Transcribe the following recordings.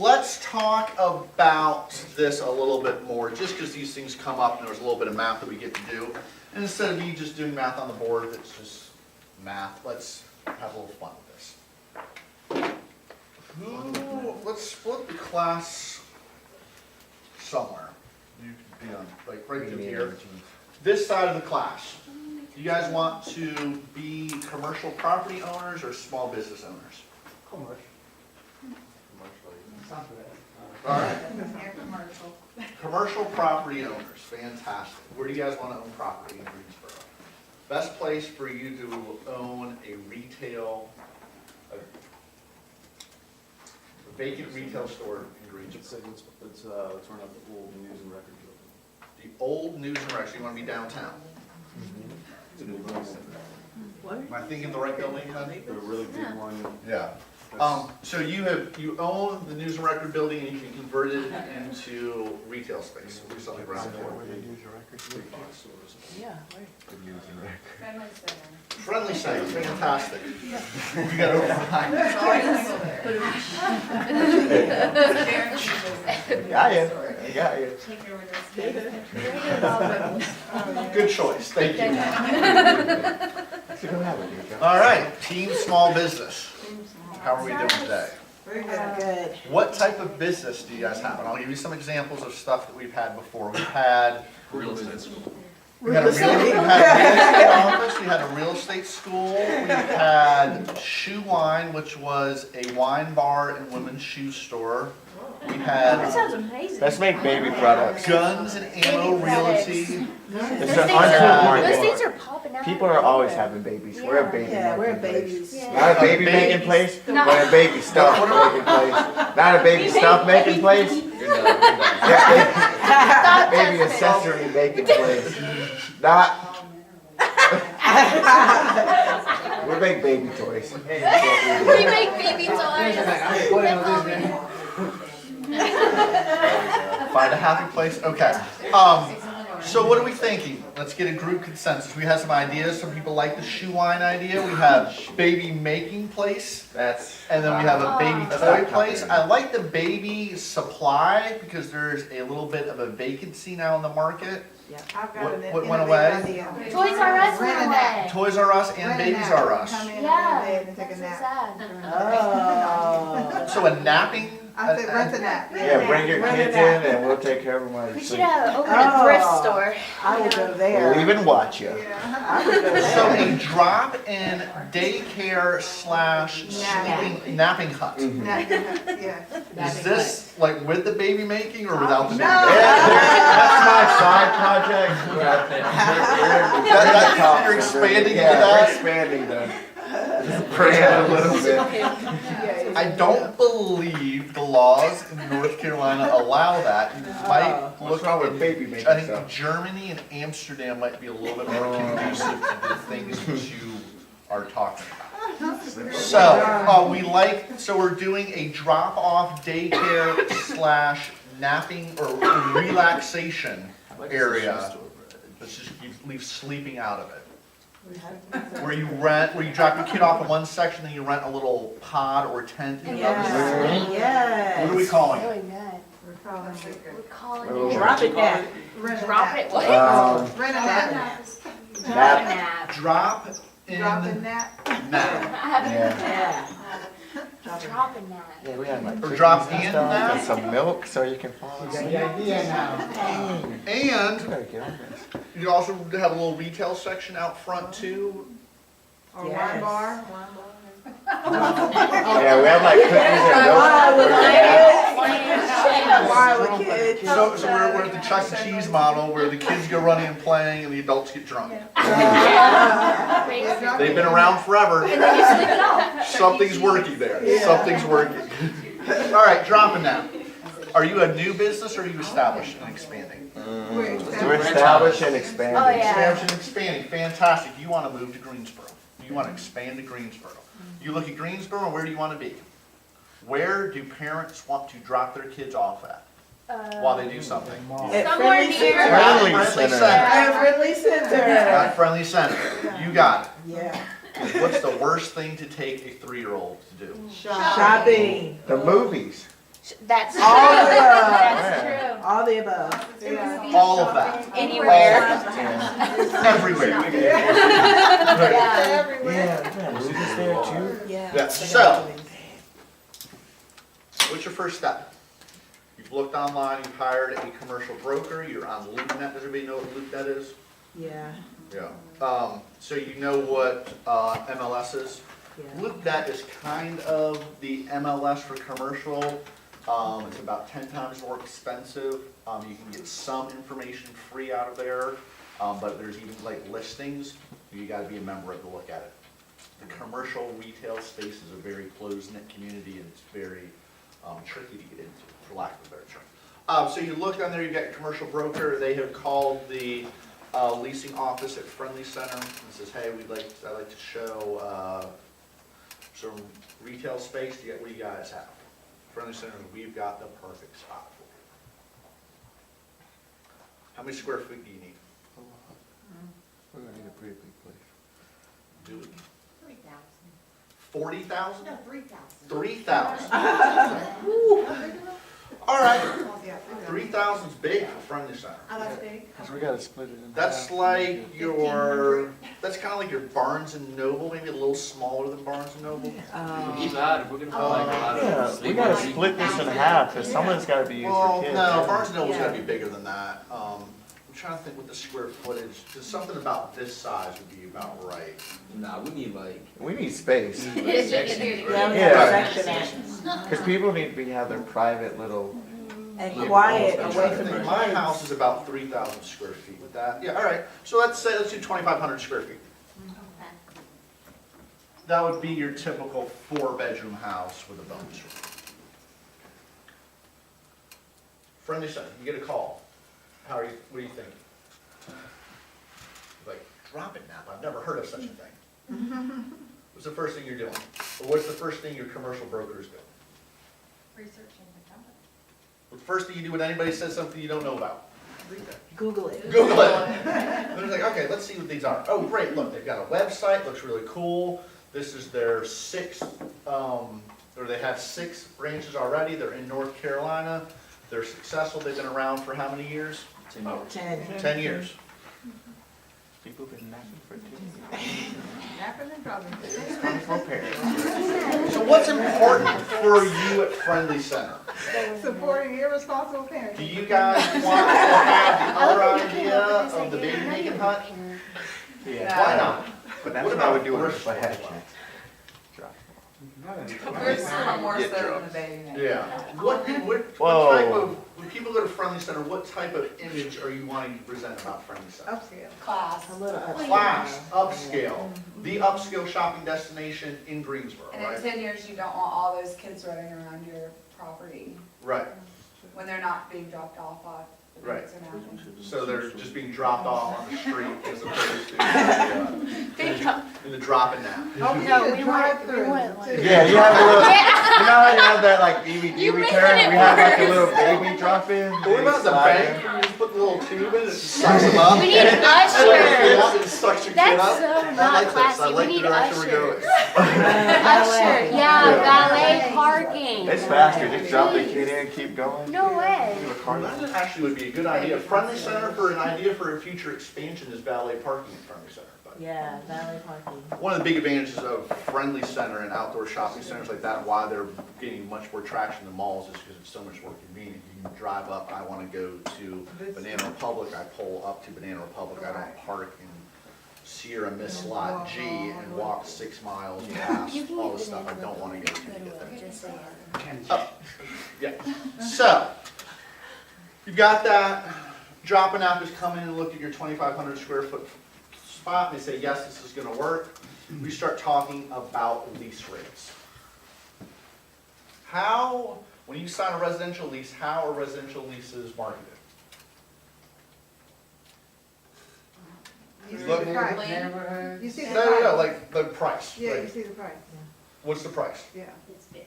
let's talk about this a little bit more, just because these things come up and there's a little bit of math that we get to do. And instead of me just doing math on the board, that's just math, let's have a little fun with this. Let's split the class somewhere. You can be on, like, right through here. This side of the class. Do you guys want to be commercial property owners or small business owners? Commercial. All right. Commercial property owners, fantastic. Where do you guys want to own property in Greensboro? Best place for you to own a retail, a vacant retail store in Greensboro? Let's run up the old news and record building. The old news and records, you want to be downtown? It's a new building. Am I thinking the right building, honey? A really big one. Yeah. So you own the news and record building and you can convert it into retail space, do something around for it. Yeah, Friendly Center, fantastic. You got overtime. Got you. Good choice, thank you. You don't have it, you All right, team small business. How are we doing today? Very good. What type of business do you guys have? And I'll give you some examples of stuff that we've had before. We've had Real estate school. we had a real estate office, we had a real estate school, we had Shoe Wine, which was a wine bar and women's shoe store. We That had sounds amazing. Let's make baby products. Guns and Ammo Realty. It's Those an things untrue are- Those things market. are popping out. People are always having babies. We're a baby Yeah, we're making place. babies. Not Yeah. a baby making place, No. but a baby stuff making place. Not a baby stuff making place. You're done, you're done. Yeah, baby accessory making place. Not. We make baby toys. We make baby toys. Find a happy place, okay. So what are we thinking? Let's get a group consensus. We have some ideas. Some people like the Shoe Wine idea. We have baby making place. That's. And then we have a baby That's toy not place. popular. I like the baby supply because there's a little bit of a vacancy now in the market. I've got an What went innovative away? idea. Toys R Us Rent a went nap. away. Toys R Us and Rent a Babies nap. R Us. Come in and Yeah, bed and take a that's so nap. sad. Oh. So a napping? I said rent a nap. Yeah, bring your Rent a kids nap. in and we'll take care of them while We you should sleep. open a thrift Oh. store. I will go We'll there. even watch you. Yeah, I would go So there. a drop-in daycare slash sleeping napping hut. Nap, yeah. Is this like with the baby making or without the baby No. making? That's my side project. You're expanding into Yeah, that? we're expanding the brand a little bit. I don't believe the laws in North Carolina allow that. You might What's look wrong at, with baby making I think stuff? Germany and Amsterdam might be a little bit more conducive to the things that you are talking about. So we're doing a drop-off daycare slash napping or relaxation area. Let's just leave sleeping out of it. Where you drop your kid off in one section, then you rent a little pod or tent in another section. Yes. What are we calling it? Really good. We're calling it. We're calling Oh. it. Drop it nap. Rent a Drop nap. it. What? Rent a nap. Drop a Nap. nap. Drop in Drop a nap. nap. Yeah. Drop a nap. Yeah, we had like Or cookies drop and in stuff now? and some milk so you can fall asleep. And You gotta get on this. you also have a little retail section out front too. Or wine bar. Yeah, we have like cookies and milk. Wine with kids. So we're at the Chuck E. Cheese model where the kids go running and playing and the adults get drunk. They've been around forever. And then you sleep it off. Something's working there. Something's working. All right, dropping that. Are you a new business or are you established and expanding? We're We're established and expanding. Oh, yeah. Established and expanding, fantastic. You want to move to Greensboro. You want to expand to Greensboro. You look at Greensboro, where do you want to be? Where do parents want to drop their kids off at while they do something? At Somewhere Friendly near. Center. Friendly Friendly Center. At Friendly Center. At Friendly Center. You got it. Yeah. What's the worst thing to take a 3-year-old to do? Shopping. The movies. That's true. All the above. That's true. All the above. Yeah. All of that, Anywhere. everywhere. Yeah. Everywhere. Yeah, movies there too. Yeah, so, what's your first step? You've looked online, you've hired a commercial broker, you're on LoopNet. Does everybody know what LoopNet is? Yeah. Yeah. So you know what MLS is? Yeah. LoopNet is kind of the MLS for commercial. It's about 10 times more expensive. You can get some information free out of there, but there's even like listings. You gotta be a member to look at it. The commercial retail space is a very closed-knit community, and it's very tricky to get into, for lack of a better term. So you look on there, you've got your commercial broker. They have called the leasing office at Friendly Center and says, hey, I'd like to show some retail space. What do you guys have? Friendly Center, we've got the perfect spot for you. How many square feet do you need? We're gonna need a pretty big place. Do it. 3,000. 40,000? No, 3,000. 3,000. All right. Yeah. 3,000 is big for Friendly Center. Oh, that's big. Cause we gotta split it in half. That's like your, that's kind of like your Barnes and Noble, maybe a little smaller than Barnes and Noble. Keep at it, we're gonna put like a lot of. Yeah, we gotta split this in half, cause some of it's gotta be used Well, for kids. no, Barnes and Noble's Yeah. gotta be bigger than that. I'm trying to think what the square footage, because something about this size would be about right. Nah, we need like. We need space, Yeah, we Yeah. have a section cause people need to have their private little, and quiet I'm away trying to from the think. My kids. house is about 3,000 square feet with that. Yeah, all right. So let's do 2,500 square feet. That would be your typical 4-bedroom house with a bonus room. Friendly Center, you get a call. What do you think? Like, drop it, Napa. I've never heard of such a thing. What's the first thing you're doing? Or what's the first thing your commercial broker is doing? Researching the company. What's the first thing you do when anybody says something you don't know about? Google it. Google it. And they're like, okay, let's see what these are. Oh, great, look, they've got a website, looks really cool. This is their 6th, or they have 6 branches already. They're in North Carolina. They're successful. They've been around for how many years? 10 years. people been napping for 2 years. Napping and drumming. 24 parents. So what's important for you at Friendly Center? Supporting irresponsible parents. Do you guys want to have the other idea of the baby making hut? Yeah. Why not? But that's What what I would about do if I Bristol? had a chance. Drop. We're still more Get so drugs. than the baby name. Yeah. What Whoa. type of, when people go to Friendly Center, what type of image are you wanting to present about Friendly Center? Upscale. Class. A little upscale. Class, upscale, the upscale shopping destination in Greensboro, And in right? 10 years, you don't want all those kids running around your property Right, when they're not being dropped off at the Right. kids are now. so they're just being dropped off on the street as opposed to in the drop-in now. Oh, No, yeah, we drive-through. want like- too. Yeah, you have a little, you know how you have that like DVD You making return? it We have like a worse. little baby drop in. What about the bank? You just put the little tube in, it sucks them up. We need And ushers. it sucks your kid That's up. so I not like this, I classy. like We the need direction we're going. Usher, yeah, valet parking. It's faster, just drop the kid in, keep going. No way. Do a car. That actually would be a good idea. Friendly Center for an idea for a future expansion is valet parking at Friendly Center. But Yeah, valet parking. one of the big advantages of Friendly Center and outdoor shopping centers like that, why they're getting much more traction than malls, is because it's so much more convenient. You can drive up, I want to go to Banana Republic, I pull up to Banana Republic, I don't park in Sierra Miss Lot G and walk 6 miles past You can all get the stuff I banana don't want to go to Go to to get work, there. just saying. Yeah, so, you've got that, dropping out, just come in and look at your 2,500 square foot spot, and they say, yes, this is gonna work. We start talking about lease rates. How, when you sign a residential lease, how are residential leases marketed? You see Look- the price. You see the No, price. no, no, like the price. Yeah, you Like, see the price. what's the price? Yeah. It's bits.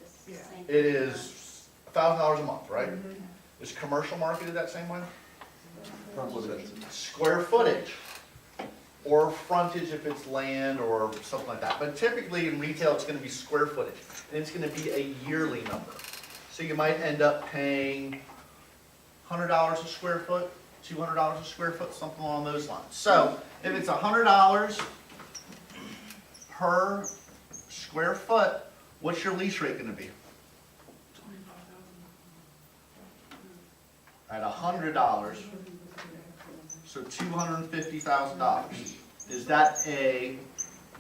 It's the Yeah. same. It is $1,000 a month, right? Mhm. Is commercial marketed that same way? Probably. Square footage, or frontage if it's land or something like that. But typically in retail, it's gonna be square footage, and it's gonna be a yearly number. So you might end up paying $100 a square foot, $200 a square foot, something along those lines. So if it's $100 per square foot, what's your lease rate gonna be? At $100, so $250,000. Is that a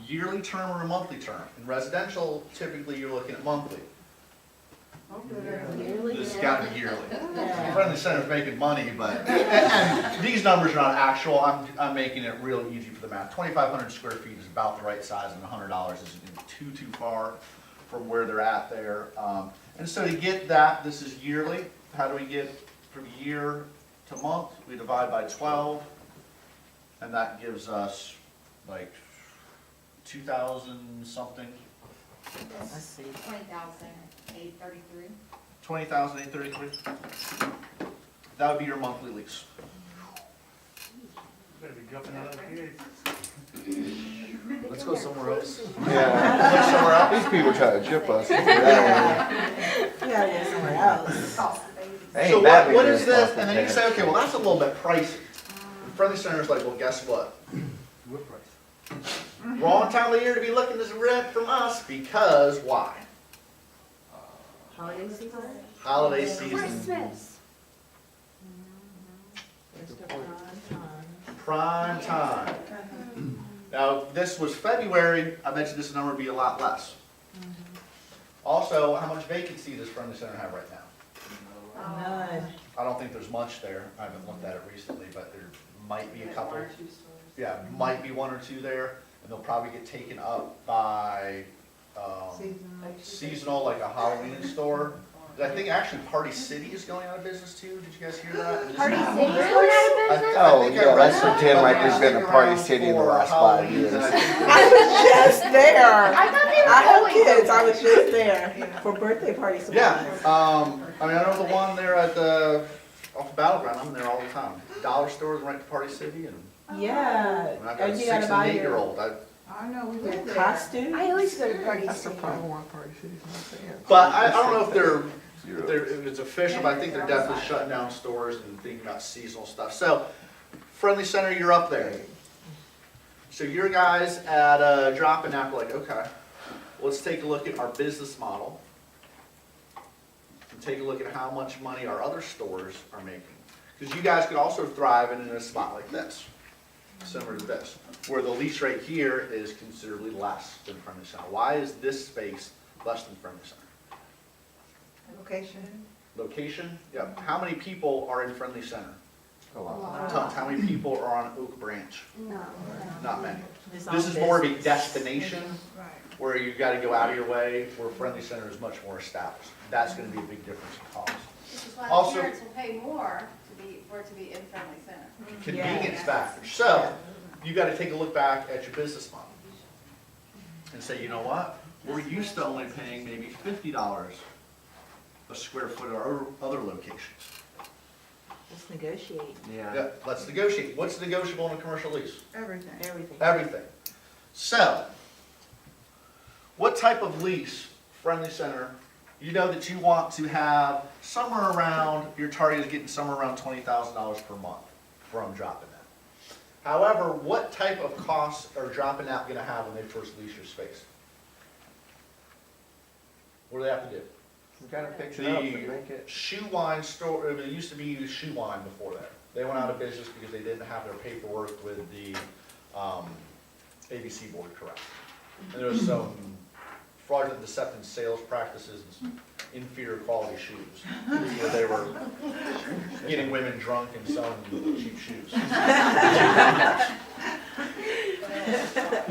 yearly term or a monthly term? In residential, typically you're looking at monthly. This has got to be yearly. Friendly Center's making money, but, and these numbers are not actual, I'm making it real easy for the math. 2,500 square feet is about the right size, and $100 isn't too far from where they're at there. And so to get that, this is yearly. How do we get from year to month? We divide by 12, and that gives us like 2,000 something. Let's see. 20,833. 20,833. That would be your monthly lease. Better be jumping out of here. Let's go somewhere else. Yeah, Look somewhere else. these people try to chip us. Yeah. You gotta go somewhere else. So what is this? And then you say, okay, well, that's a little bit pricey. And Friendly Center's like, well, guess what? What price? Wrong time of year to be looking to rent from us, because why? Holiday season? Holiday season. Christmas. Mr. Prime Prime time. Now, this was February, I mentioned this number would be a lot less. Also, how much vacancy does Friendly Center have right now? Time. None. I don't think there's much there. I haven't looked at it recently, but there might be a couple. Yeah, might be one or two there, and they'll probably get taken up by seasonal, like a Halloween store. I think actually Party City is going out of business too. Did you guys hear that? Party City's going out of business? Oh, think I yeah, read that's that. pretend like there's been a They're Party around City in the for last 5 Halloween, years. and I think I was just there. I thought they were I have going kids, I somewhere. was just there for birthday party supplies. Yeah, I mean, I know the one there at the, off the Battleground, I'm there all the time. Dollar stores right to Party City, and Yeah. I've got a And 6 you gotta and buy 8-year-old. I know, we went there. Costume? I always go to Party That's the City. problem with Party City's not saying. But I don't know if if it's official, but I think they're definitely shutting down stores and thinking about seasonal stuff. So, Friendly Center, you're up there. So your guys at Drop and Nap are like, okay, let's take a look at our business model and take a look at how much money our other stores are making. Because you guys could also thrive in a spot like this, similar to this, where the lease rate here is considerably less than Friendly Center. Why is this space less than Friendly Center? Location. Location, yeah. How many people are in Friendly Center? A lot. Tons. How many people are on Oak Branch? No. Not many. It's This all is more of a business. destination Right. where you gotta go out of your way, where Friendly Center is much more established. That's gonna be a big difference in cost. Which is why Also- the parents will pay more for it to be in Friendly Center. Convenience factor. So, you gotta take a look back at your business model and say, you know what? We're used to only paying maybe $50 a square foot at our other locations. Let's negotiate Yeah, let's negotiate. What's negotiable in a commercial lease? everything. Everything. Everything. So, what type of lease, Friendly Center, you know that you want to have somewhere around, your target is getting somewhere around $20,000 per month from Dropping That. However, what type of costs are Dropping That gonna have when they first lease your space? What do they have to do? We gotta fix it up and make The it. shoe wine store, it used to be shoe wine before that. They went out of business because they didn't have their paperwork with the ABC board correct. And there was some fraudulent, deceptive sales practices and some inferior quality shoes. Where they were getting women drunk and selling cheap shoes.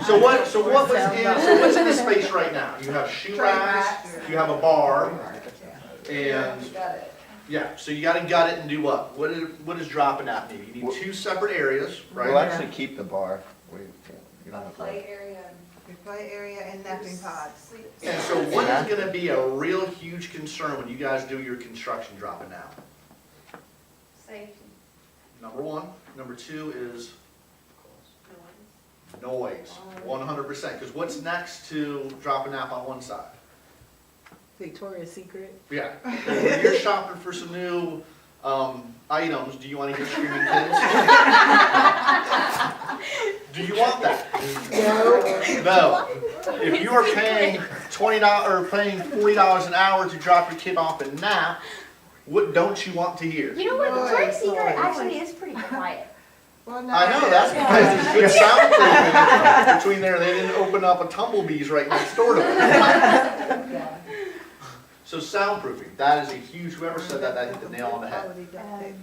So what's in the space right now? You have shoe racks, you have a bar, and Got it. yeah, so you gotta gut it and do what? What is Dropping That need? You need 2 separate areas, We'll right? actually keep the bar. You don't A have to. play area Your play area and napping pods. And so what is gonna be a real huge concern when you guys do your construction Dropping Out? Safety. Number 1. Number 2 is noise, 100%. Because what's next to Dropping Out on one side? Victoria's Secret. Yeah. When you're shopping for some new items, do you want to hear screaming kids? Do you want that? No. If you are paying $20 or paying $40 an hour to drop your kid off and nap, what don't you want to hear? You know what, Victoria's Noise, Secret noise. actually is pretty quiet. Well, no. I know, that's because there's good soundproofing between there. They didn't open up a Tumblebees right next door to them. So soundproofing, that is a huge, whoever said that, that hit the nail on the head. Quality duct tape,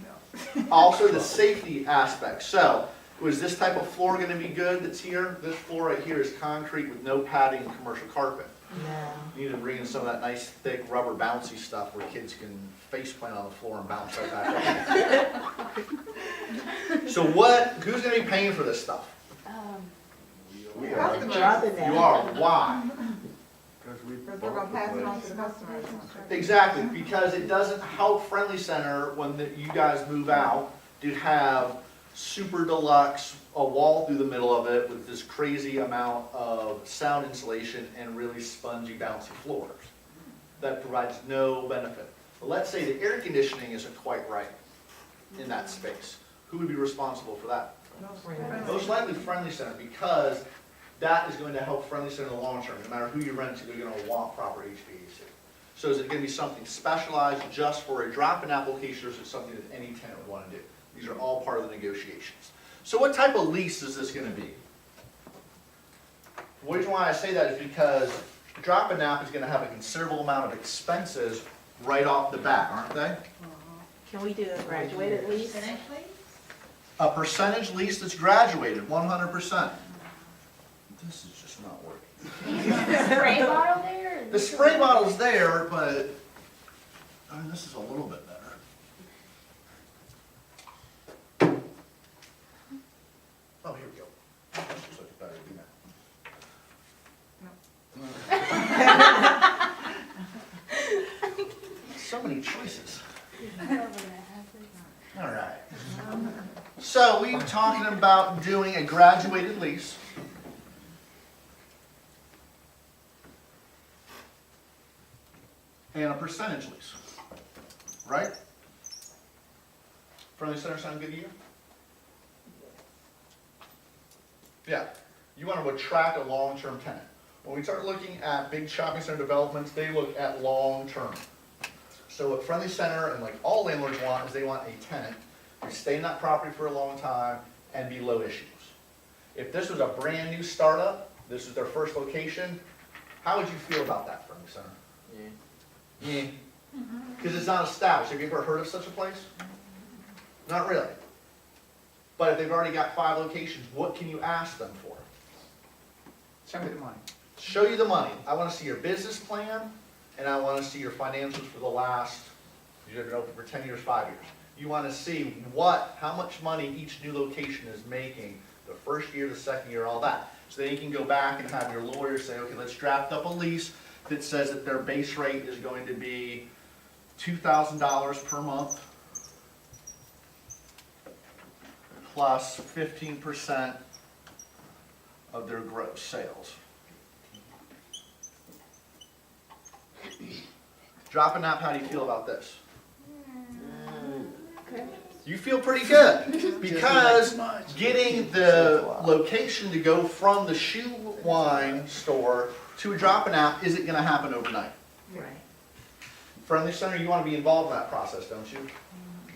no. Also the safety aspect. So, was this type of floor gonna be good that's here? This floor right here is concrete with no padding and commercial carpet. No. You need to bring in some of that nice, thick, rubber bouncy stuff where kids can face plant on the floor and bounce right back up. So who's gonna be paying for this stuff? We are. Dropping that. You are, why? Because we're gonna pass it on to the customers. Exactly, because it doesn't help Friendly Center when you guys move out to have super deluxe, a wall through the middle of it with this crazy amount of sound insulation and really spongy, bouncy floors. That provides no benefit. But let's say the air conditioning isn't quite right in that space. Who would be responsible for that? Most likely Friendly Center, because that is going to help Friendly Center in the long term. No matter who you rent to, they're going to want proper HVAC. So is it going to be something specialized just for a drop-in application, or is it something that any tenant would want to do? These are all part of the negotiations. So what type of lease is this going to be? The reason why I say that is because drop-in app is going to have a considerable amount of expenses right off the bat, aren't they? Can we do a graduated lease? A percentage lease that's graduated, 100%. This is just not working. Is the spray bottle there? The spray bottle's there, but I mean, this is a little bit better. Oh, here we go. This looks like a better email. So many choices. All right. So we were talking about doing a graduated lease. And a percentage lease, right? Friendly Center sound good to you? Yeah, you want to attract a long-term tenant. When we start looking at big shopping center developments, they look at long-term. So what Friendly Center and like all landlords want is they want a tenant to stay in that property for a long time and be low issues. If this was a brand new startup, this is their first location, how would you feel about that, Friendly Center? Yeah. Because it's not established. Have you ever heard of such a place? Not really. But if they've already got 5 locations, what can you ask them for? Show me the money. Show you the money. I want to see your business plan, and I want to see your financials for the last, you've been open for 10 years, 5 years. You want to see how much money each new location is making the first year, the second year, all that. So then you can go back and have your lawyer say, okay, let's draft up a lease that says that their base rate is going to be $2,000 per month plus 15% of their gross sales. Dropping up, how do you feel about this? You feel pretty good because getting the location to go from the shoe wine store to a drop-in app isn't going to happen overnight. Right. Friendly Center, you want to be involved in that process, don't you?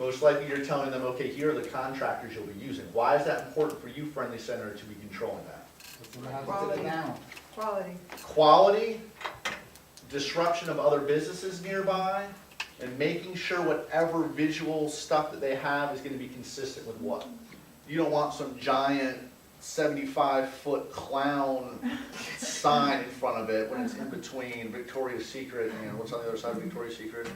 Most likely you're telling them, okay, here are the contractors you'll be using. Why is that important for you, Friendly Center, to be controlling that? Quality. Quality, disruption of other businesses nearby, and making sure whatever visual stuff that they have is going to be consistent with what. You don't want some giant 75-foot clown sign in front of it when it's in between Victoria's Secret and what's on the other side of Victoria's Secret?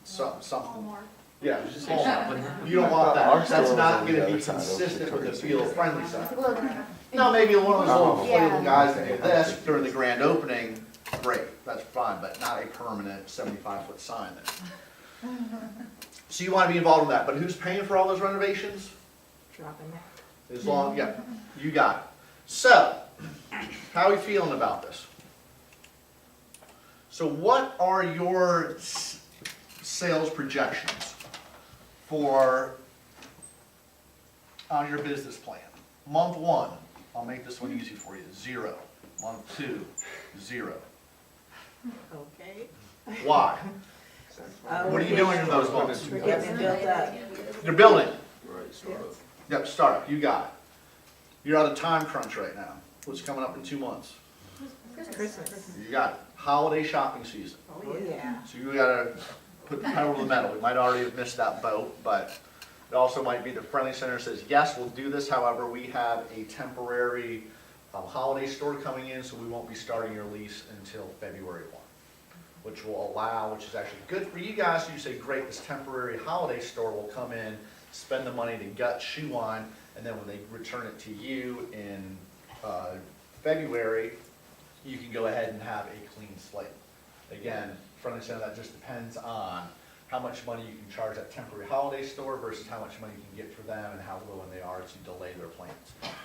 Something. Yeah, it's just Hallmark. You don't want that. That's not going to be consistent with the feel of Friendly Center. No, maybe one of those little inflatable guys that do this during the grand opening, great, that's fine, but not a permanent 75-foot sign there. So you want to be involved in that, but who's paying for all those renovations? Dropping that. As long, yeah, you got it. So, how are we feeling about this? So what are your sales projections for, on your business plan? Month 1, I'll make this one easy for you, 0. Month 2, 0. Okay. Why? What are you doing in those months? We're getting it built up. You're building. Right, start up. Yep, startup, you got it. You're on a time crunch right now. What's coming up in 2 months? Christmas. You got it. Holiday shopping season. Oh, yeah. So you gotta put the pedal to the metal. We might already have missed that boat, but it also might be the Friendly Center says, yes, we'll do this. However, we have a temporary holiday store coming in, so we won't be starting your lease until February 1, which will allow, which is actually good for you guys. So you say, great, this temporary holiday store will come in, spend the money to gut shoe on, and then when they return it to you in February, you can go ahead and have a clean slate. Again, Friendly Center, that just depends on how much money you can charge that temporary holiday store versus how much money you can get for them and how willing they are to delay their plans.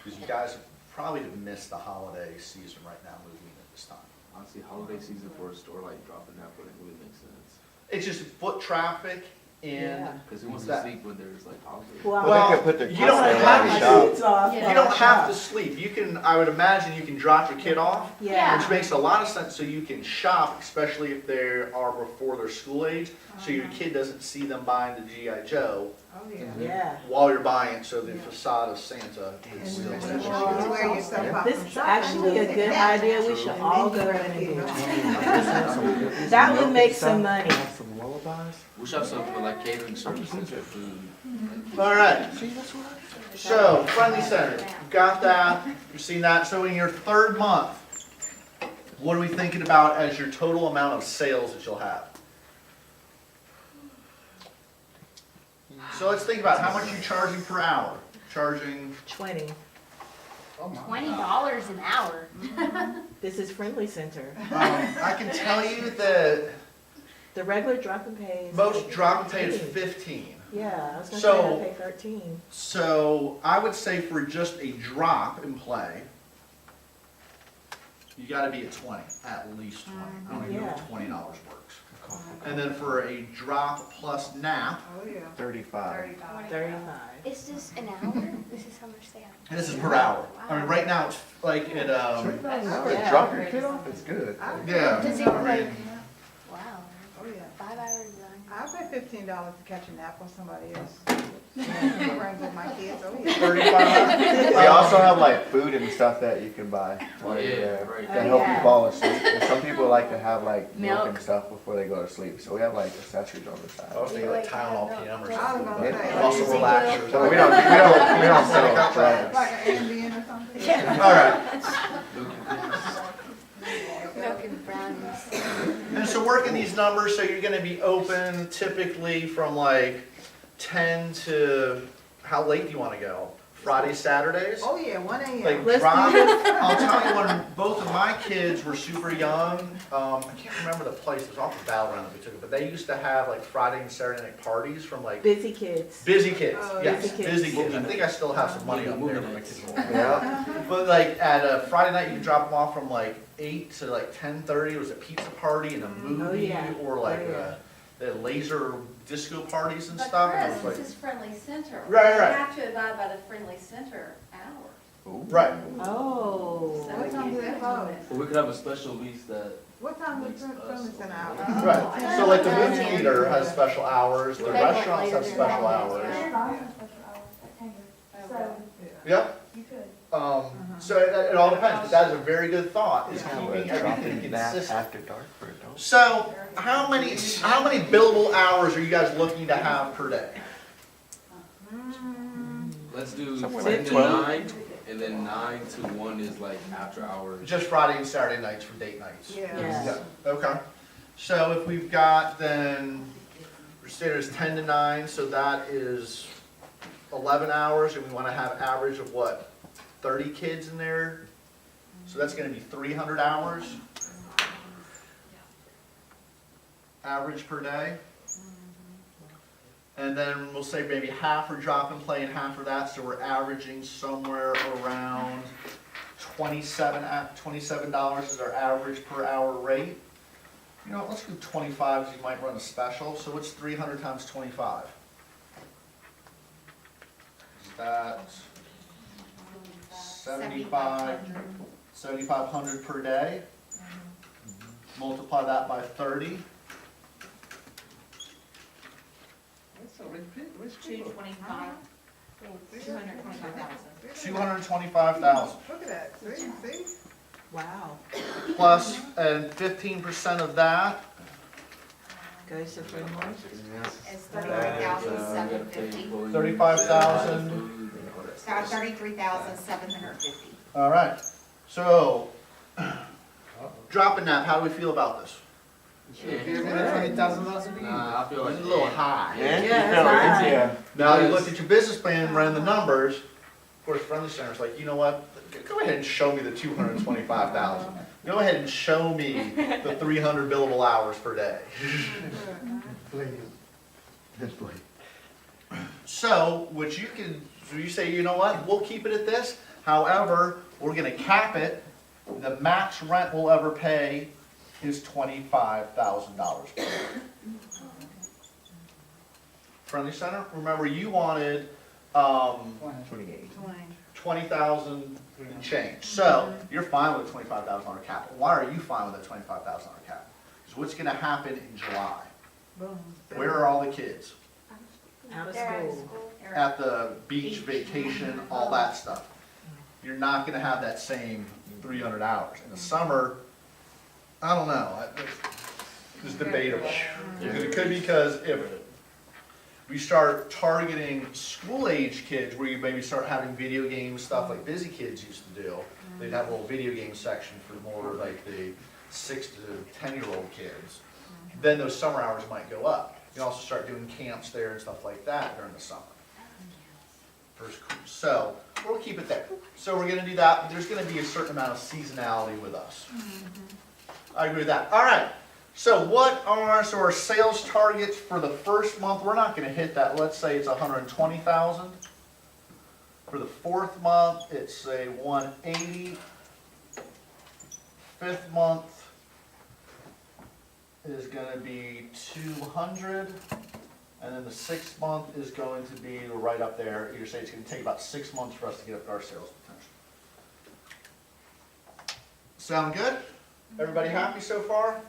Because you guys probably have missed the holiday season right now moving in at this time. Honestly, holiday season for a store like dropping that wouldn't really make sense. It's just foot traffic in. Yeah. Because who wants That- to sleep when there's like holidays? Well, they could put their you kids don't there have while they to. shop. It's off. Yeah. You don't have to sleep. You can, I would imagine you can drop your kid off, Yeah. which makes a lot of sense so you can shop, especially if they are before their school age, so your kid doesn't see them buying the G.I. Joe Oh, yeah. Yeah. while you're buying it, so the facade of Santa is still And there. you wear yourself out This from is shopping. actually a good idea. We should all go and do it. That would make some money. Some lullabies. We should have something with like catering services or food. All right, so Friendly Center, you've got that, you've seen that. So in your 3rd month, what are we thinking about as your total amount of sales that you'll have? So let's think about how much you're charging per hour. Charging, 20. $20 an hour. This is Friendly Center. I can tell you that The regular drop and pay is. most drop and pay is 15. 15. Yeah, I was gonna So- say I pay 13. So I would say for just a drop and play, you gotta be at 20, at least 20. I don't even know if Yeah. $20 works. And then for a drop plus nap, Oh, yeah. 35. 35. Is this an hour? This is how much they have. and this is per hour. I mean, right now it's like at, Yeah. Drop your kid off, it's good. yeah. Does it I mean, Wow. Oh, yeah. 5 hours. I'll pay $15 to catch a nap with somebody else. Friends with my kids, oh, yeah. 35. They also have like food and stuff that you can buy while you're Yeah, there right. to help you Yeah. fall asleep. And some people like to have like milk and Milk. stuff before they go to sleep. So we have like accessories on the I side. was thinking like Tylenol PM or I was something. gonna but say. Muscle relaxers. So we don't sell drugs. Like an Ambien or something? All right. Milk and brownies. And so working these numbers, so you're gonna be open typically from like 10 to, how late do you wanna go? Fridays, Saturdays? Oh, yeah, 1 a.m. Like Let's drop, do this. I'll tell you when both of my kids were super young, I can't remember the place, it was off the Battleground that we took it, but they used to have like Friday and Saturday night parties from like Busy kids. Busy Kids, Oh, yes, Busy Kids. Busy Kids. I think I still have some money up there when my kids were older. Yeah. But like at a Friday night, you could drop them off from like 8 to like 10:30. It was a pizza party and a movie, yeah. or like Oh, yeah. the laser disco parties and But stuff. And it Chris, was this is Friendly Center. Right, right. You have to abide by the Friendly Center hours. right. Oh. So What if time you do they go close? to it- But we could have a special lease that What time is makes Friendly us. Center out? Right. So like the movie theater has special hours. The They go restaurants later have than special that, hours. So Yep. So it all depends. But that is a very good thought. Is keeping everything Dropping that consistent. after dark for adults. So how many billable hours are you guys looking to have per day? let's do Somewhere 10 like to 12. 9, and then 9 to 1 is like after hours. Just Friday and Saturday nights for date nights. Yeah. Yeah. Yeah, okay. So if we've got then, say there's 10 to 9, so that is 11 hours, and we want to have average of what, 30 kids in there? So that's going to be 300 hours? Average per day? And then we'll say maybe half for drop and play and half for that, so we're averaging somewhere around $27 is our average per hour rate. You know, what, let's do 25, 'cause you might run a special, so what's 300 times 25? Is that 7,500 per day? Multiply that by 30, $225,000. 225,000. Look at that, see? Wow, Plus, and 15% of that, goes to Fremont. It's $33,750. 35,000. Got $33,750. All right, so, dropping that, how do we feel about this? Nah, I feel like. It's a little high. Yeah, Now, you looked at your business plan, and ran the numbers, of course, Friendly Center's like, you know what? Go ahead and show me the 225,000. Go ahead and show me the 300 billable hours per day. So, what you can, so you say, you know what, we'll keep it at this, however, we're gonna cap it, the max rent we'll ever pay is $25,000. Friendly Center, remember you wanted, 20,000 and change, so you're fine with a $25,000 cap. Why are you fine with a $25,000 cap? So what's gonna happen in July? Boom. Where are all the kids? Out of They're out of school. school. At the beach, vacation, all that stuff. You're not gonna have that same 300 hours. In the summer, I don't know, it's debatable. It could be because if we start targeting school-age kids, where you maybe start having video games, stuff like busy kids used to do, they'd have a little video game section for more like the 6 to 10-year-old kids, then those summer hours might go up. You can also start doing camps there and stuff like that during the summer. So, we'll keep it there. So we're gonna do that, but there's gonna be a certain amount of seasonality with us. I agree with that. All right, so so our sales targets for the first month, we're not gonna hit that. Let's say it's 120,000. For the fourth month, it's say 180. Fifth month is gonna be 200. And then the sixth month is going to be right up there. You're saying it's gonna take about 6 months for us to get up to our sales potential. Sound good? Everybody happy so far?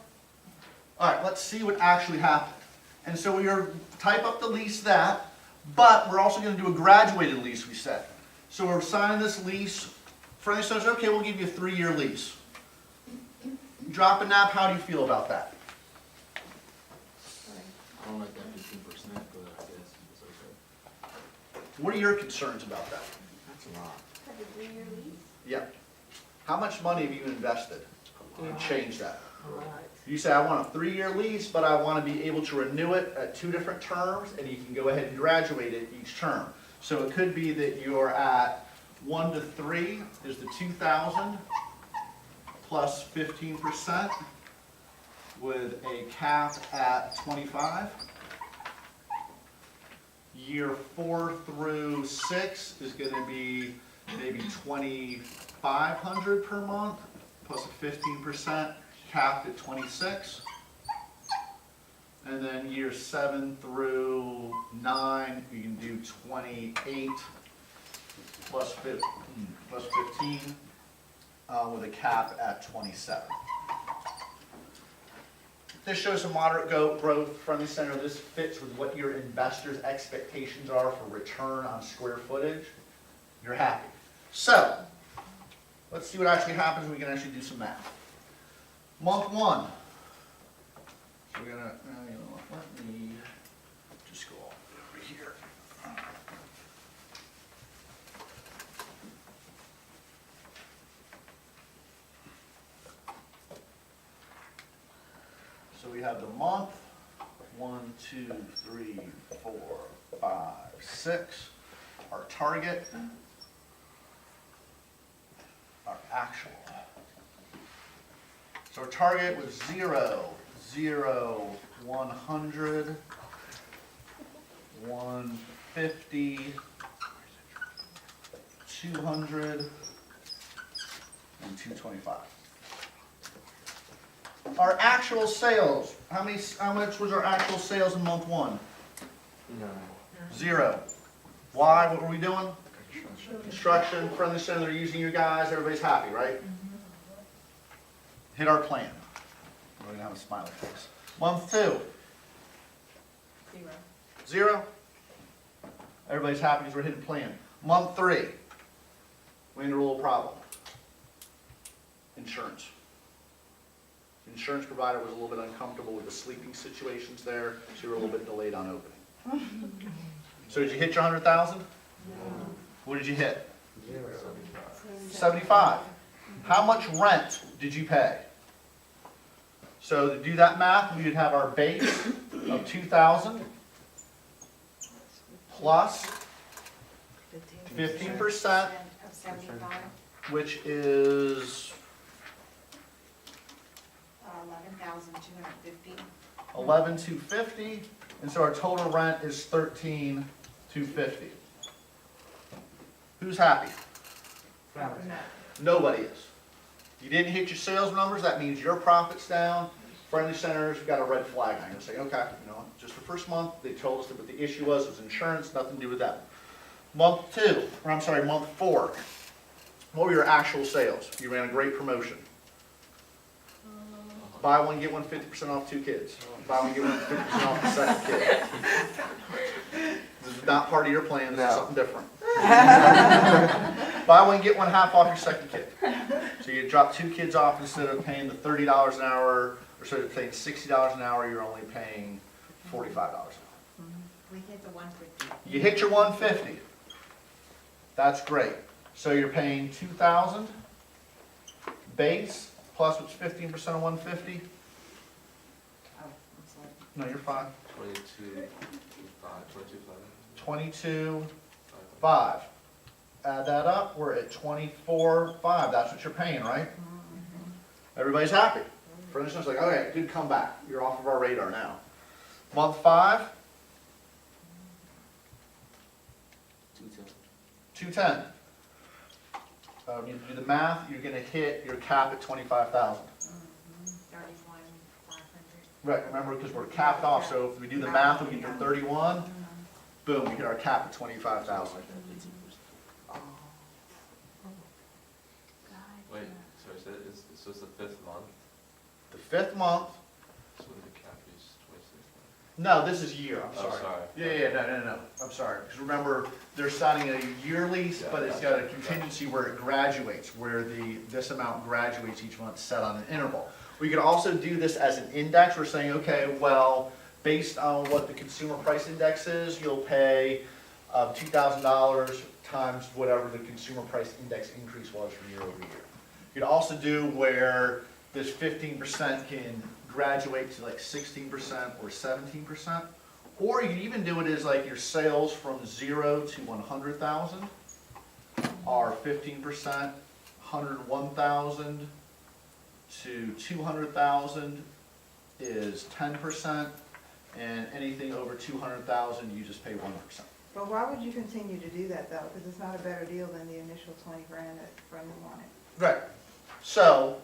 All right, let's see what actually happened. And so we're gonna type up the lease that, but we're also gonna do a graduated lease, we said. So we're signing this lease. Friendly says, okay, we'll give you a 3-year lease. Dropping that, how do you feel about that? I don't like that 15%, but I guess it's okay. What are your concerns about that? That's a lot. For the 3-year lease? Yeah. How much money have you invested to change that? Right. You say, I want a 3-year lease, but I want to be able to renew it at 2 different terms, and you can go ahead and graduate it each term. So it could be that you're at 1 to 3 is the 2,000 plus 15% with a cap at 25. Year 4 through 6 is going to be maybe 2,500 per month plus a 15% capped at 26. And then years 7 through 9, you can do 28 plus 15 with a cap at 27. This shows a moderate growth. Friendly Center, this fits with what your investors' expectations are for return on square footage. You're happy. So, let's see what actually happens when we can actually do some math. Month 1. So we're gonna, you know what, let me just go all over here. So we have the month, 1, 2, 3, 4, 5, 6. Our target, our actual. So our target was 0, 0, 100, 150, 200, and 225. our actual sales, how much was our actual sales in month 1? No. 0. Why? What were we doing? Construction, friendly center, they're using you guys, everybody's happy, right? Hit our plan. We're gonna have a smiley face. Month 2. 0. Everybody's happy because we're hitting plan. Month 3. We had a little problem. Insurance. The insurance provider was a little bit uncomfortable with the sleeping situations there, so we were a little bit delayed on opening. So did you hit your 100,000? What did you hit? 75. How much rent did you pay? So to do that math, we would have our base of 2,000 plus 15%, Of 75, which is 11,250. 11,250, and so our total rent is 13,250. Who's happy? Nobody is. You didn't hit your sales numbers, that means your profit's down. Friendly centers got a red flag on you. Say, okay, just the first month, they told us that what the issue was insurance, nothing to do with that. Month 4. What were your actual sales? You ran a great promotion. Buy one, get one 50% off 2 kids. Buy one, get one 50% off the second kid. This is not part of your plan, this is something different. Buy one, get one half off your second kid. So you drop 2 kids off instead of paying the $30 an hour, or instead of paying $60 an hour, you're only paying $45 an hour. We hit the 150. You hit your 150. That's great. So you're paying 2,000 base plus what's 15% of 150? Oh, I'm sorry. No, you're fine. 22,500. 22.5. Add that up, we're at 24.5. That's what you're paying, right? Everybody's happy. For instance, like, okay, good comeback. You're off of our radar now. Month 5, 210. You do the math, you're going to hit your cap at 25,000. 31,500. Right, remember, because we're capped off, so if we do the math, we get to 31, boom, we hit our cap at 25,000. Wait, sorry, so it's the 5th month, The 5th month, so the cap is 26. no, this is year, I'm Oh, sorry. sorry. No, I'm sorry, because remember, they're signing a year lease, but it's got a contingency where it graduates, where this amount graduates each month set on an interval. We could also do this as an index, we're saying, okay, well, based on what the consumer price index is, you'll pay $2,000 times whatever the consumer price index increase was from year over year. You could also do where this 15% can graduate to like 16% or 17%. Or you can even do it as like your sales from 0 to 100,000 are 15%, 101,000 to 200,000 is 10%, and anything over 200,000 you just pay 1%. But why would you continue to do that though? Because it's not a better deal than the initial 20 grand that Friendly wanted. Right. So,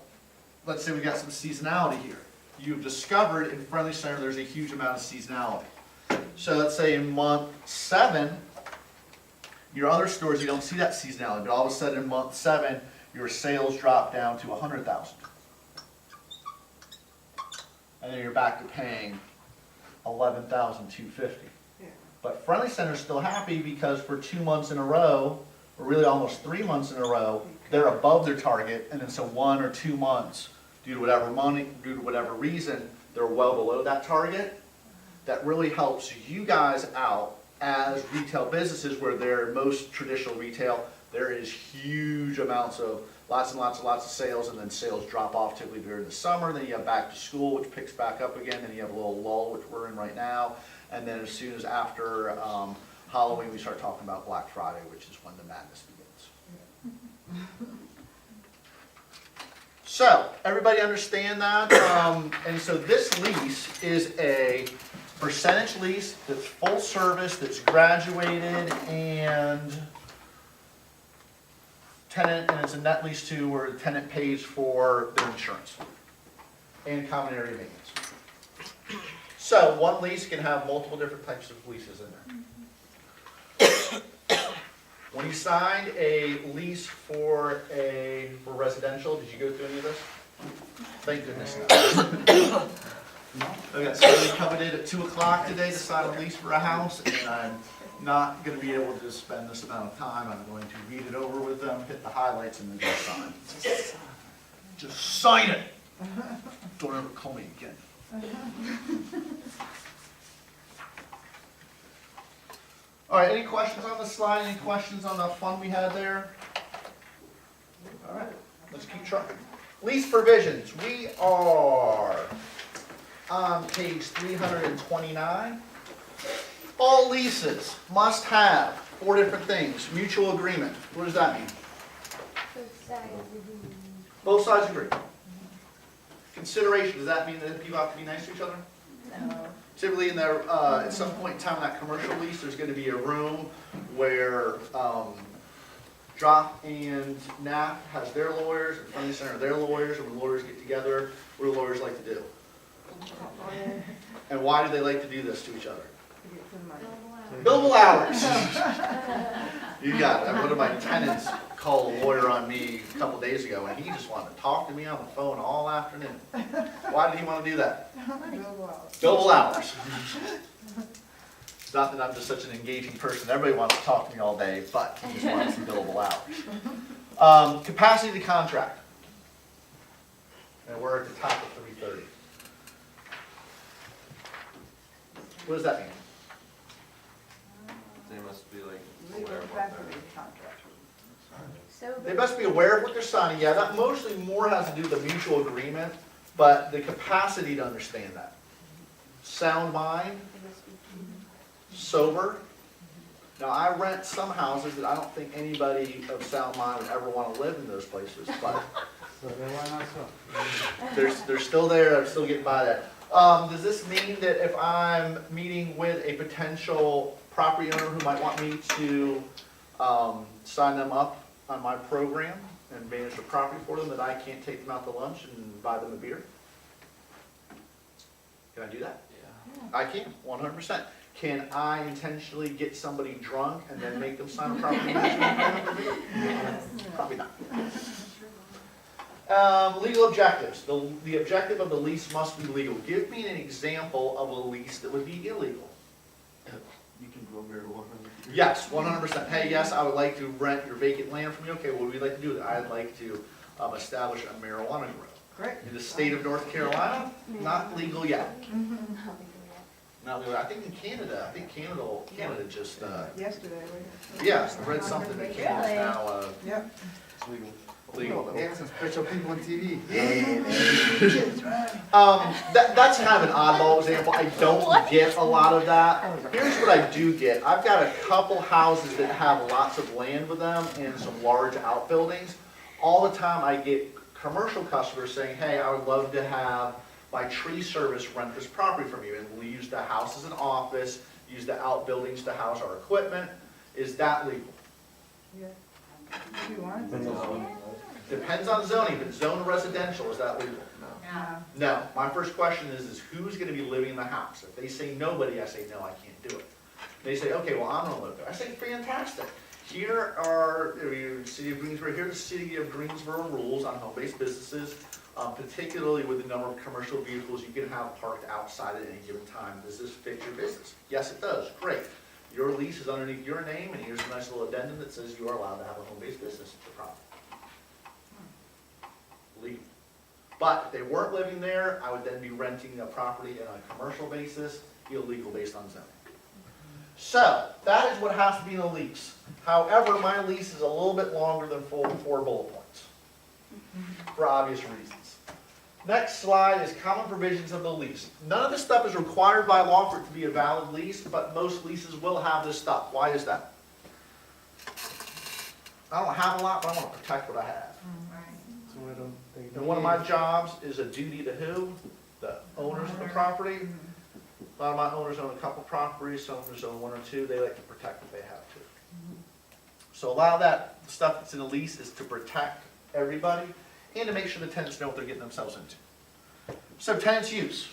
let's say we got some seasonality here. You've discovered in Friendly Center there's a huge amount of seasonality. So let's say in month 7, your other stores, you don't see that seasonality, but all of a sudden in month 7, your sales drop down to 100,000. And then you're back to paying 11,250. Yeah. But Friendly Center's still happy because for 2 months in a row, or really almost 3 months in a row, they're above their target, and then so 1 or 2 months, due to whatever reason, they're well below that target. That really helps you guys out as retail businesses where they're most traditional retail. There is huge amounts of lots and lots of sales, and then sales drop off typically during the summer. Then you have back to school, which picks back up again. Then you have a little lull, which we're in right now. And then as soon as after Halloween, we start talking about Black Friday, which is when the madness begins. So, everybody understand that? And so this lease is a percentage lease that's full service, that's graduated, and tenant, and it's a net lease too, where the tenant pays for their insurance. and common area maintenance. So one lease can have multiple different types of leases in there. When you signed a lease for residential, did you go through any of this? Thank goodness no. I got somebody coming in at 2 o'clock today to sign a lease for a house, and I'm not gonna be able to spend this amount of time. I'm going to read it over with them, hit the highlights, and then go sign. Just sign it. Don't ever call me again. All right, any questions on the slide? Any questions on the fund we had there? All right, let's keep trucking. Lease provisions. We are on page 329. All leases must have 4 different things. Mutual agreement. What does that mean? Both sides agree. Consideration. Does that mean that people have to be nice to each other? No. Typically, in there, at some point in time in that commercial lease, there's going to be a room where Drop and NAP has their lawyers, and Friendly Center their lawyers, and when lawyers get together, what do lawyers like to do? And why do they like to do this to each other? Billable hours. You got it. One of my tenants called a lawyer on me a couple days ago, and he just wanted to talk to me on the phone all afternoon. Why did he want to do that? Billable hours. It's not that I'm just such an engaging person. Everybody wants to talk to me all day, but he just wants some billable hours. Capacity to contract. And we're at the top of 330. What does that mean? They must be like Legal aware of what capacity they're. contract. So They must be aware of what they're signing. Yeah, that mostly more has to do with the mutual agreement, but the capacity to understand that. Sound mind, sober. Now, I rent some houses that I don't think anybody of sound mind would ever want to live in those places, but they're still there. I'm still getting by that. Does this mean that if I'm meeting with a potential property owner who might want me to sign them up on my program and manage the property for them, that I can't take them out to lunch and buy them a beer? Can I do that? Yeah. I can, 100%. Can I intentionally get somebody drunk and then make them sign a property management agreement? Probably not. Legal objectives. The objective of the lease must be legal. Give me an example of a lease that would be illegal. You can grow marijuana. Yes, 100%. Hey, yes, I would like to rent your vacant land from you. Okay, what would we like to do with it? I'd like to establish a marijuana grow. Great. In the state of North Carolina, not legal yet. Not legal. I think in Canada, Canada just, Yesterday, yeah, I read something that Canada's now Yep. It's legal. legal. They have some special people on TV. That's kind of an oddball example. I don't get a lot of that. Here's what I do get. I've got a couple houses that have lots of land with them and some large outbuildings. All the time I get commercial customers saying, hey, I would love to have my tree service rent this property from you, and we'll use the house as an office, use the outbuildings to house our equipment. Is that legal? Yeah. If you want. Depends on zoning, but zone residential, is that legal? No. My first question is who's gonna be living in the house? If they say nobody, I say, no, I can't do it. They say, okay, well, I'm gonna live there. I say, fantastic. Here are, City of Greensboro, here are the City of Greensboro rules on home-based businesses, particularly with the number of commercial vehicles you can have parked outside at any given time. Does this fit your business? Yes, it does. Great. Your lease is underneath your name, and here's a nice little addendum that says you are allowed to have a home-based business at the property. Legal. But if they weren't living there, I would then be renting a property on a commercial basis, illegal based on zoning. So, that is what has to be in a lease. However, my lease is a little bit longer than 4 bullet points, for obvious reasons. Next slide is common provisions of the lease. None of this stuff is required by law for it to be a valid lease, but most leases will have this stuff. Why is that? I don't have a lot, but I want to protect what I have. And one of my jobs is a duty to who? The owners of the property. A lot of my owners own a couple properties, some owners own 1 or 2. They like to protect what they have too. So a lot of that stuff that's in the lease is to protect everybody and to make sure the tenants know what they're getting themselves into. So tenants use.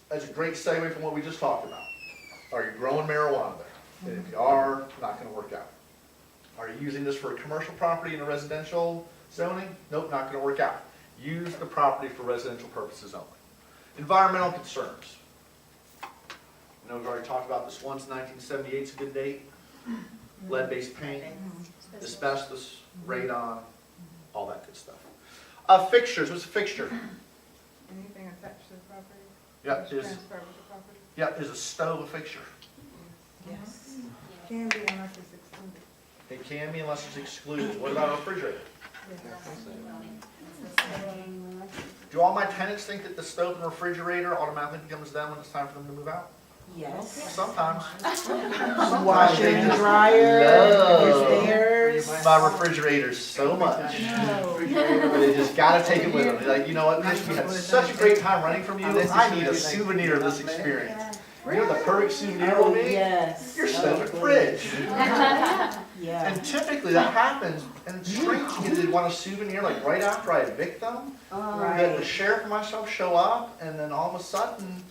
That's a great segue from what we just talked about. Are you growing marijuana there? And if you are, not gonna work out. Are you using this for a commercial property in a residential zoning? Nope, not gonna work out. Use the property for residential purposes only. Environmental concerns. I know we've already talked about this once, 1978 is a good date. Lead-based paint, asbestos, radon, all that good stuff. Fixtures, what's a fixture? Anything attached to the property? Yeah, That's is, transferable to property? yeah, is a stove a fixture? Yes. Can be unless it's excluded. It can be unless it's excluded. What about a refrigerator? Do all my tenants think that the stove and refrigerator automatically becomes them when it's time for them to move out? Yes. Sometimes. Washer and dryer No. is theirs. My refrigerator's so much. But they just gotta take it with them. They're like, you know what, Chris, we had such a great time running from you. I need a souvenir of this experience. You know the perfect souvenir will be? Yes. Your stove and fridge. Yeah. And typically that happens, and it's strange because they want a souvenir like right after I evict them. That the sheriff and myself show up, and then all of a sudden,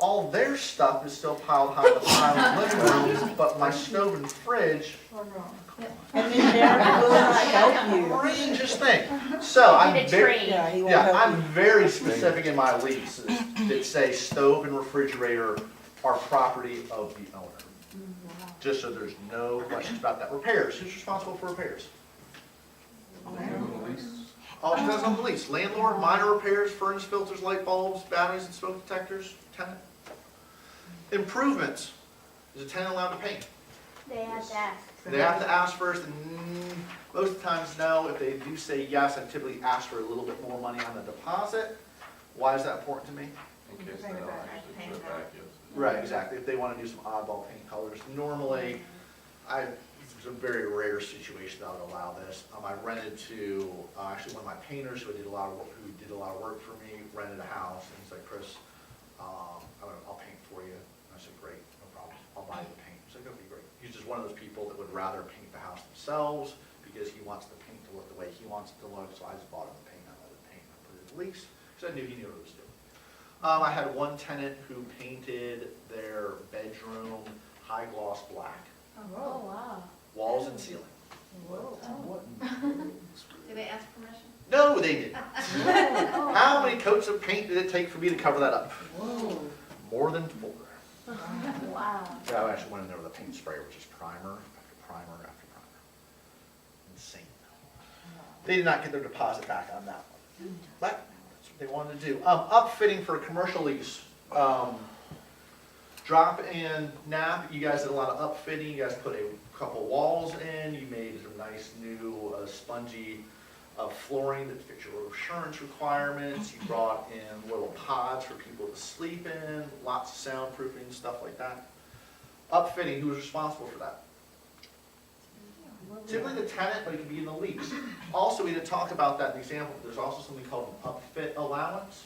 all their stuff is still piled high in the pile in the living room, but my stove and fridge, And then Derek will not help you. strangest thing. So I'm Get a very, tree. Yeah, he won't yeah, help I'm you. very specific in my leases that say stove and refrigerator are property of the owner. Just so there's no questions about that. Repairs, who's responsible for repairs? All depends on the lease. Landlord, minor repairs, furnace filters, light bulbs, batteries and smoke detectors, tenant. Improvements, is a tenant allowed to paint? They have to ask. They have to ask first, and most of the times no. If they do say yes, I typically ask for a little bit more money on the deposit. Why is that important to me? In case they don't actually put it back, yes. Right, exactly. If they want to do some oddball paint colors, normally, it's a very rare situation that I would allow this. I rented to, actually one of my painters who did a lot of work for me, rented a house, and he's like, Chris, I'll paint for you. And I said, great, no problem. I'll buy the paint. He's like, okay, great. He's just one of those people that would rather paint the house themselves because he wants the paint to look the way he wants it to look. So I just bought him the paint, I let him paint, I put it in the lease because I knew he knew what he was doing. I had one tenant who painted their bedroom high gloss black, Oh, wow. walls and ceiling. Do they ask permission? No, they didn't. How many coats of paint did it take for me to cover that up? More than 4. Wow. Yeah, I actually went in there with a paint sprayer, which is primer after primer after primer. Insane. They did not get their deposit back on that one. But that's what they wanted to do. Upfitting for a commercial lease. Drop and nap, you guys did a lot of upfitting. You guys put a couple walls in. You made some nice new spongy flooring that fits your insurance requirements. You brought in little pods for people to sleep in, lots of soundproofing, stuff like that. Upfitting, who's responsible for that? Typically the tenant, but it can be in the lease. Also, we didn't talk about that in the example, but there's also something called an upfit allowance,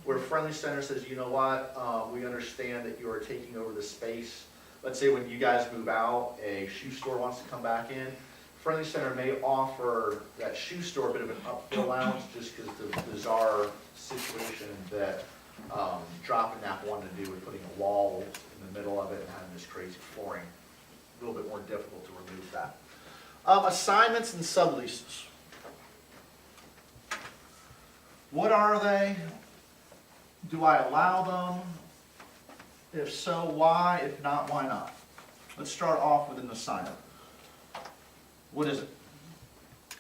where Friendly Center says, you know what, we understand that you are taking over the space. Let's say when you guys move out, a shoe store wants to come back in. Friendly Center may offer that shoe store a bit of an upfit allowance just because of the bizarre situation that Drop and Nap wanted to do with putting a wall in the middle of it and having this crazy flooring. A little bit more difficult to remove that. Assignments and subleases. What are they? Do I allow them? If so, why? If not, why not? Let's start off with an assignment. What is it?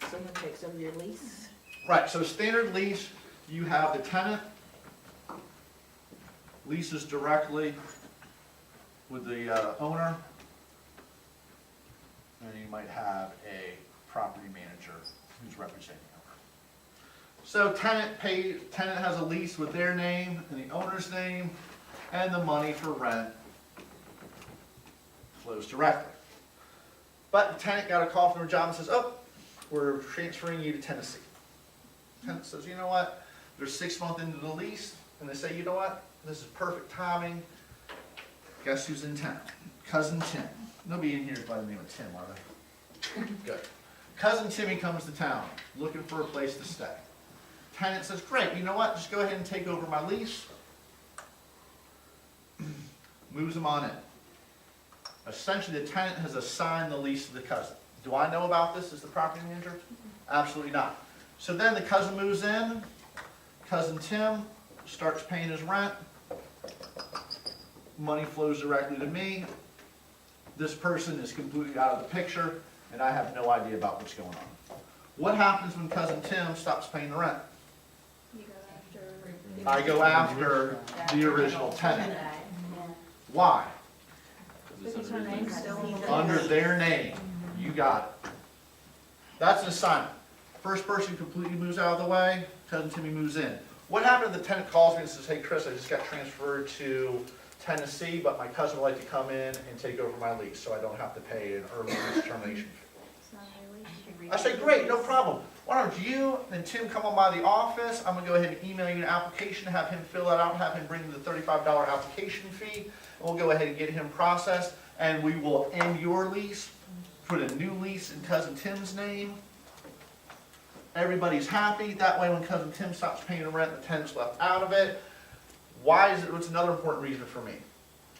Someone takes over your lease. Right, so standard lease, you have the tenant leases directly with the owner, and you might have a property manager who's representing the owner. So tenant has a lease with their name and the owner's name, and the money for rent flows directly. But the tenant got a call from their job and says, oh, we're transferring you to Tennessee. Tenant says, you know what, they're 6 months into the lease, and they say, you know what, this is perfect timing. Guess who's in town? Cousin Tim. Nobody in here is by the name of Tim, are they? Good. Cousin Timmy comes to town, looking for a place to stay. Tenant says, great, you know what, just go ahead and take over my lease. Moves them on in. Essentially, the tenant has assigned the lease to the cousin. Do I know about this as the property manager? Absolutely not. So then the cousin moves in, cousin Tim starts paying his rent. Money flows directly to me. This person is completely out of the picture, and I have no idea about what's going on. What happens when cousin Tim stops paying the rent? You go after. I go after the original tenant. Why? Because her name's still. Under their name. You got it. That's an assignment. First person completely moves out of the way, cousin Timmy moves in. What happened if the tenant calls me and says, hey Chris, I just got transferred to Tennessee, but my cousin would like to come in and take over my lease, so I don't have to pay an early lease termination fee. I say, great, no problem. Why don't you and Tim come on by the office? I'm gonna go ahead and email you an application, have him fill that out, have him bring the $35 application fee, and we'll go ahead and get him processed, and we will end your lease, put a new lease in cousin Tim's name. Everybody's happy. That way when cousin Tim stops paying the rent, the tenant's left out of it. Why is it, what's another important reason for me?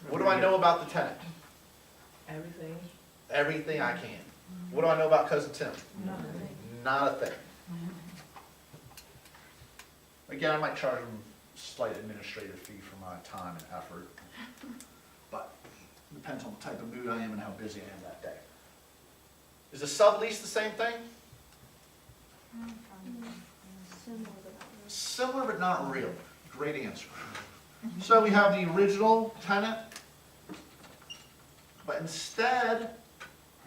What do I know about the tenant? Everything. Everything I can. What do I know about cousin Tim? Nothing. Not a thing. Again, I might charge him a slight administrative fee for my time and effort, but it depends on the type of mood I am and how busy I am that day. Is a sublease the same thing? Similar but not really. Great answer. So we have the original tenant, but instead,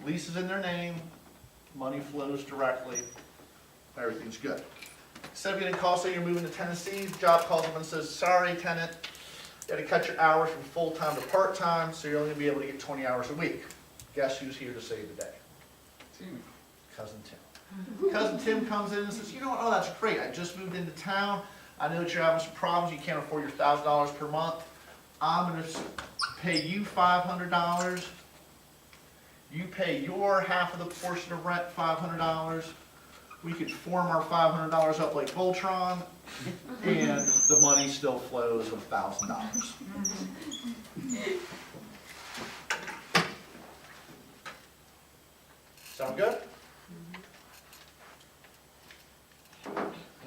lease is in their name, money flows directly, everything's good. Instead of getting a call saying you're moving to Tennessee, the job calls them and says, sorry tenant, you gotta cut your hours from full-time to part-time, so you're only gonna be able to get 20 hours a week. Guess who's here to save the day? Cousin Tim. Cousin Tim comes in and says, you know what, oh that's great, I just moved into town, I know that you're having some problems, you can't afford your $1,000 per month, I'm gonna pay you $500, you pay your half of the portion of rent, $500, we could form our $500 up like Voltron, and the money still flows of $1,000. Sound good?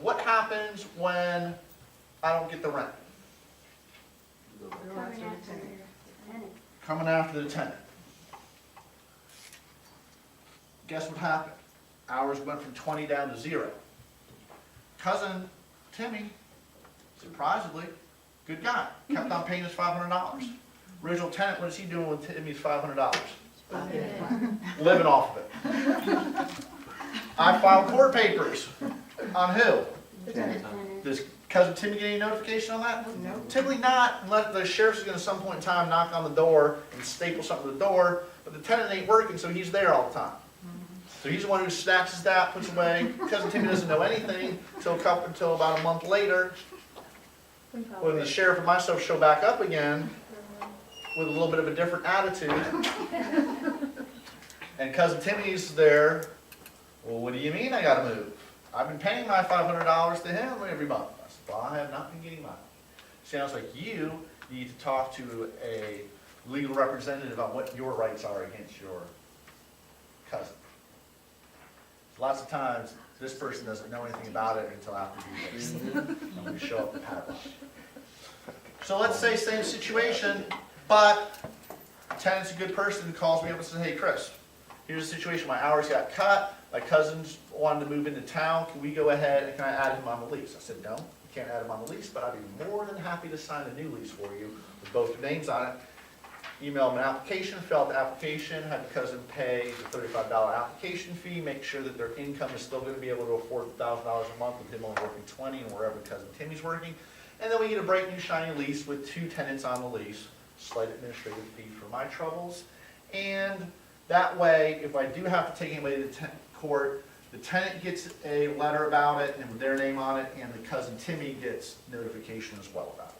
What happens when I don't get the rent? Coming after the tenant. Guess what happened? Hours went from 20 down to 0. Cousin Timmy, surprisingly, good guy, kept on paying his $500. Original tenant, what is he doing with Timmy's $500? Living off of it. I filed court papers. On who? Does cousin Timmy get any notification on that? No. Typically not, unless the sheriff's gonna at some point in time knock on the door and staple something to the door, but the tenant ain't working, so he's there all the time. So he's the one who snatches that, puts away. Cousin Timmy doesn't know anything until about a month later, when the sheriff and myself show back up again with a little bit of a different attitude. And cousin Timmy's there, well, what do you mean I gotta move? I've been paying my $500 to him every month. I said, well, I have not been getting mine. Sounds like you need to talk to a legal representative on what your rights are against your cousin. Lots of times, this person doesn't know anything about it until after you this. And we show up to padlock. So let's say same situation, but tenant's a good person who calls me up and says, hey Chris, here's the situation, my hours got cut, my cousin's wanted to move into town, can we go ahead and can I add him on the lease? I said, no, you can't add him on the lease, but I'd be more than happy to sign a new lease for you with both your names on it. Email them an application, fill out the application, have the cousin pay the $35 application fee, make sure that their income is still going to be able to afford $1,000 a month with him only working 20 and wherever cousin Timmy's working. And then we get a bright new shiny lease with 2 tenants on the lease, slight administrative fee for my troubles. And that way, if I do have to take anybody to court, the tenant gets a letter about it and with their name on it, and the cousin Timmy gets notification as well about it.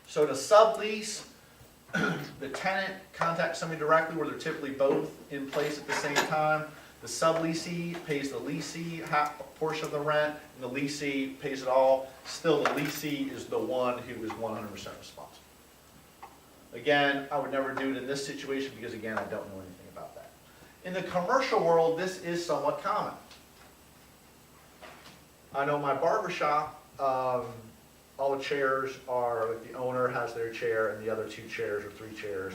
So to sublease, the tenant contacts somebody directly where they're typically both in place at the same time. The subleasee pays the leasee half portion of the rent, and the leasee pays it all. Still, the leasee is the one who is 100% responsible. Again, I would never do it in this situation because, again, I don't know anything about that. In the commercial world, this is somewhat common. I know my barber shop, all the chairs are, like the owner has their chair and the other 2 chairs or 3 chairs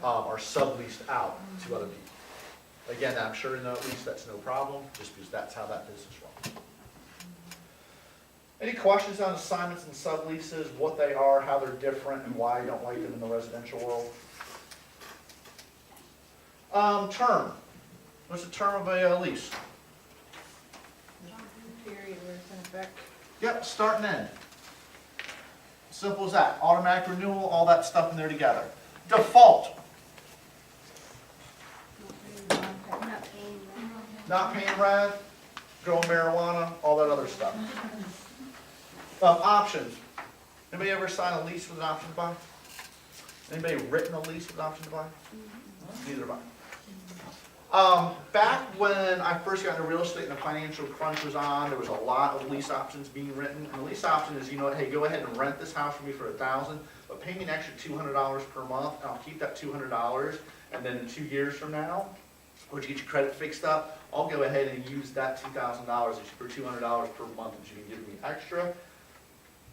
are subleased out to other people. Again, I'm sure in the lease that's no problem, just because that's how that business runs. Any questions on assignments and subleases, what they are, how they're different, and why I don't like them in the residential world? Term. What's the term of a lease? Period where it's in effect. Yep, start and end. Simple as that. Automatic renewal, all that stuff in there together. Default. Not paying rent. Not paying rent, growing marijuana, all that other stuff. Options. Anybody ever sign a lease with an option to buy? Anybody written a lease with an option to buy? Neither have I. Back when I first got into real estate and the financial crunch was on, there was a lot of lease options being written. And the lease option is, you know what, hey, go ahead and rent this house for me for $1,000, but pay me an extra $200 per month, and I'll keep that $200, and then in 2 years from now, once you get your credit fixed up, I'll go ahead and use that $2,000 for $200 per month that you can give me extra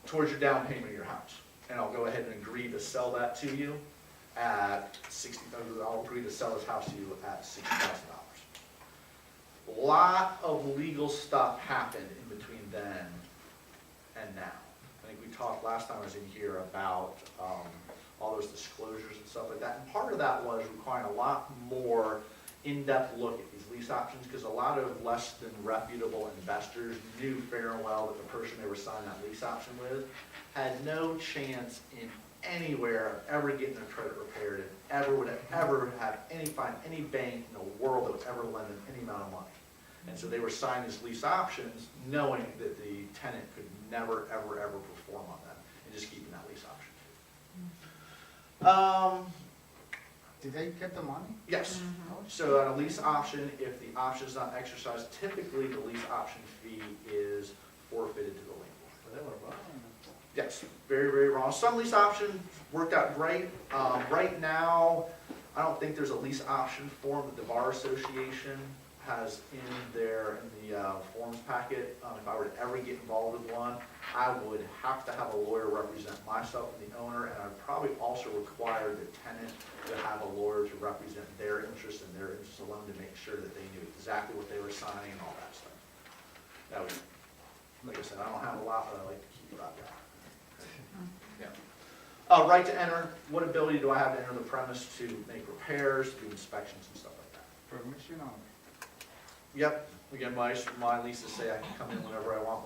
towards your down payment of your house. And I'll go ahead and agree to sell that to you at I'll agree to sell this house to you at $60,000. A lot of legal stuff happened in between then and now. I think we talked last time I was in here about all those disclosures and stuff like that. And part of that was requiring a lot more in-depth look at these lease options, because a lot of less than reputable investors knew fair and well that the person they were signing that lease option with had no chance in anywhere of ever getting their credit repaired and would ever have find any bank in the world that would ever lend them any amount of money. And so they were signing these lease options knowing that the tenant could never, ever, ever perform on them, and just keeping that lease option. Did they get the money? Yes. So on a lease option, if the option is not exercised, typically the lease option fee is forfeited to the landlord. They were buying Yes, very, very wrong. Some lease options worked out great. Right now, I don't think there's a lease option form that the Bar Association has in the forms packet. If I were to ever get involved with one, I would have to have a lawyer represent myself and the owner, and I'd probably also require the tenant to have a lawyer to represent their interests and their interests alone to make sure that they knew exactly what they were signing and all that stuff. That would, like I said, I don't have a lot, but I like to keep about that. Yeah. Right to enter. What ability do I have to enter the premise to make repairs, do inspections and stuff like that? Permission on. Yep. Again, my leases say I can come in whenever I want,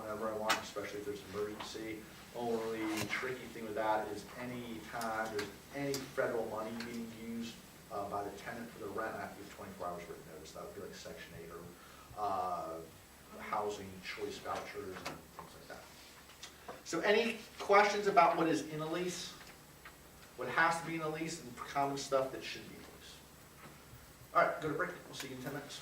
especially if there's an emergency. Only tricky thing with that is any time there's any federal money being used by the tenant for the rent, I have to give 24 hours written notice. That would be like Section 8 or housing choice vouchers and things like that. So any questions about what is in a lease? What has to be in a lease, and common stuff that should be in a lease? All right, go to break. We'll see you in 10 minutes.